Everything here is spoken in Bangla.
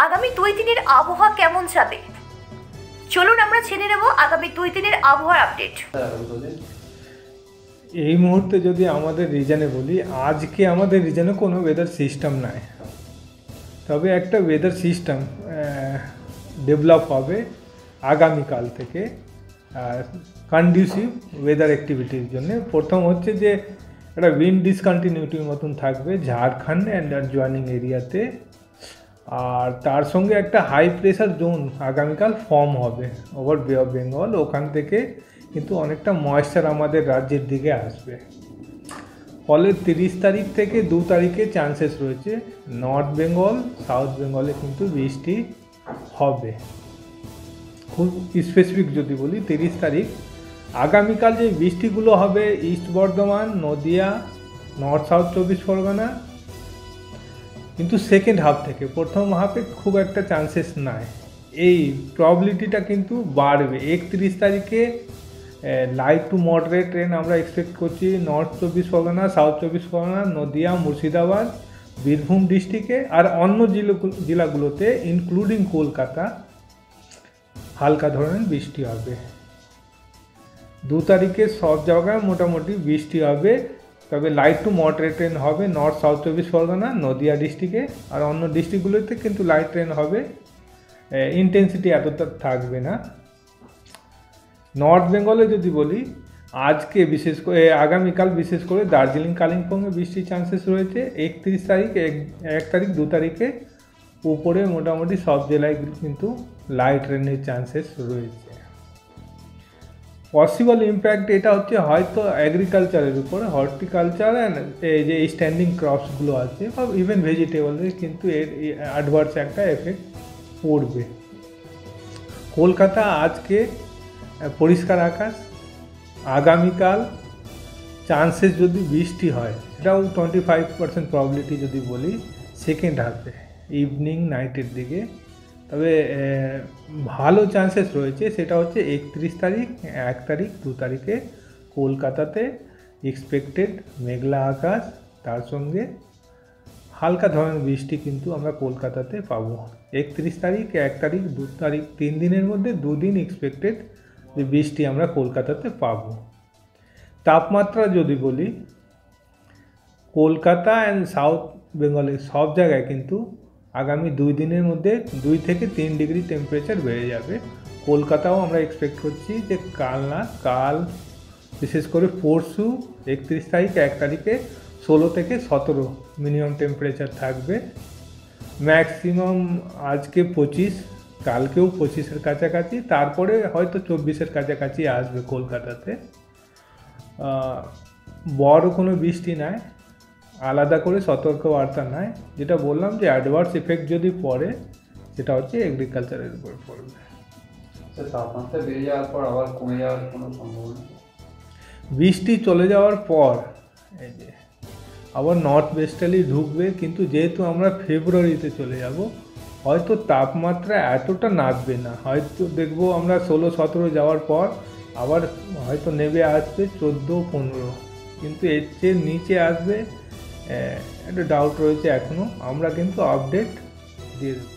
আগামী 2 দিনের আবহাওয়া কেমন যাবে? চলুন আমরা জেনে নেব আগামী 2 দিনের আবহাওয়ার আপডেট। এই মুহূর্তে যদি আমাদের রিজনে বলি, আজকে আমাদের রিজনে কোনো ওয়েদার সিস্টেম নাই, তবে একটা ওয়েদার সিস্টেম ডেভেলপ হবে আগামীকাল থেকে কন্ডিউসিভ ওয়েদার অ্যাক্টিভিটির জন্য। প্রথম হচ্ছে যে একটা উইন্ড ডিসকন্টিনিউটির মতন থাকবে ঝাড়খণ্ড অ্যান্ড জয়েনিং এরিয়াতে, আর তার সঙ্গে একটা হাই প্রেশার জোন আগামীকাল ফর্ম হবে ওভার বে অফ বেঙ্গল। ওখান থেকে কিন্তু অনেকটা ময়েশ্চার আমাদের রাজ্যের দিকে আসবে। ফলে 30 তারিখ থেকে 2 তারিখে চান্সেস রয়েছে নর্থ বেঙ্গল সাউথ বেঙ্গলে কিন্তু বৃষ্টি হবে। খুব স্পেসিফিক যদি বলি, 30 তারিখ আগামীকাল যে বৃষ্টিগুলো হবে east Bardhaman, Nadia, north south 24 Pargana, কিন্তু সেকেন্ড হাফ থেকে প্রথম হাফে খুব একটা চান্সেস নাই। এই প্রবাবিলিটিটা কিন্তু বাড়বে। 31 তারিখে লাইট টু মডারেট রেন আমরা এক্সপেক্ট করছি নর্থ 24 পরগনা, সাউথ 24 পরগনা, নদিয়া, মুর্শিদাবাদ, বীরভূম ডিস্ট্রিক্টে, আর অন্য জেলাগুলোতে ইনক্লুডিং কলকাতা হালকা ধরনের বৃষ্টি হবে। 2 তারিখে সব জায়গায় মোটামুটি বৃষ্টি হবে, তবে লাইট টু মডারেট রেন হবে নর্থ সাউথ 24 পরগনা, নদিয়া ডিস্ট্রিক্টে, আর অন্য ডিস্ট্রিক্টগুলোতে কিন্তু লাইট রেন হবে, ইন্টেন্সিটি এতটা থাকবে না। নর্থ বেঙ্গলে যদি বলি, আজকে বিশেষ করে আগামীকাল বিশেষ করে দার্জিলিং কালিম্পংয়ে বৃষ্টির চান্সেস রয়েছে। 31 তারিখ 1 তারিখ 2 তারিখে উপরে মোটামুটি সব জেলায় কিন্তু লাইট রেনের চান্সেস রয়েছে। পসিবল ইম্প্যাক্ট এটা হচ্ছে হয়তো অ্যাগ্রিকালচারের উপরে, হর্টিকালচার অ্যান্ড এই যে স্ট্যান্ডিং ক্রপসগুলো আছে বা ইভেন ভেজিটেবলের কিন্তু এর অ্যাডভার্স একটা এফেক্ট পড়বে। কলকাতা আজকে পরিষ্কার আকাশ, আগামীকাল চান্সেস যদি বৃষ্টি হয় সেটাও 25% প্রবাবিলিটি যদি বলি সেকেন্ড হাফে ইভিনিং নাইটের দিকে, তবে ভালো চান্সেস রয়েছে। সেটা হচ্ছে 31 তারিখ 1 তারিখ 2 তারিখে কলকাতাতে এক্সপেক্টেড মেঘলা আকাশ, তার সঙ্গে হালকা ধরনের বৃষ্টি কিন্তু আমরা কলকাতাতে পাবো। 31 তারিখ 1 তারিখ 2 তারিখ 3 দিনের মধ্যে 2 দিন এক্সপেক্টেড যে বৃষ্টি আমরা কলকাতাতে পাবো। তাপমাত্রা যদি বলি, কলকাতা অ্যান্ড সাউথ বেঙ্গলের সব জায়গায় কিন্তু আগামী 2 দিনের মধ্যে 2 থেকে 3 ডিগ্রি টেম্পারেচার বেড়ে যাবে। কলকাতাও আমরা এক্সপেক্ট করছি যে কাল বিশেষ করে পরশু 31 তারিখ 1 তারিখে 16 থেকে 17 মিনিমাম টেম্পারেচার থাকবে। ম্যাক্সিমাম আজকে 25, কালকেও 25-এর কাছাকাছি, তারপরে হয়তো 24-এর কাছাকাছি আসবে কলকাতাতে। বড় কোনো বৃষ্টি নাই, আলাদা করে সতর্কবার্তা নাই। যেটা বললাম যে অ্যাডভার্স এফেক্ট যদি পড়ে সেটা হচ্ছে এগ্রিকালচারের উপর পড়বে। তাপমাত্রা বেড়ে যাওয়ার পর আবার কমে যাওয়ার কোনো সম্ভাবনা? বৃষ্টি চলে যাওয়ার পর এই যে আবার নর্থ ওয়েস্টার্লি ঢুকবে, কিন্তু যেহেতু আমরা ফেব্রুয়ারিতে চলে যাব হয়তো তাপমাত্রা এতটা নামবে না। হয়তো দেখবো আমরা 16-17 যাওয়ার পর আবার হয়তো নেমে আসবে 14-15, কিন্তু এর চেয়ে নিচে আসবে একটা ডাউট রয়েছে এখনও। আমরা কিন্তু আপডেট দিয়ে দেবো।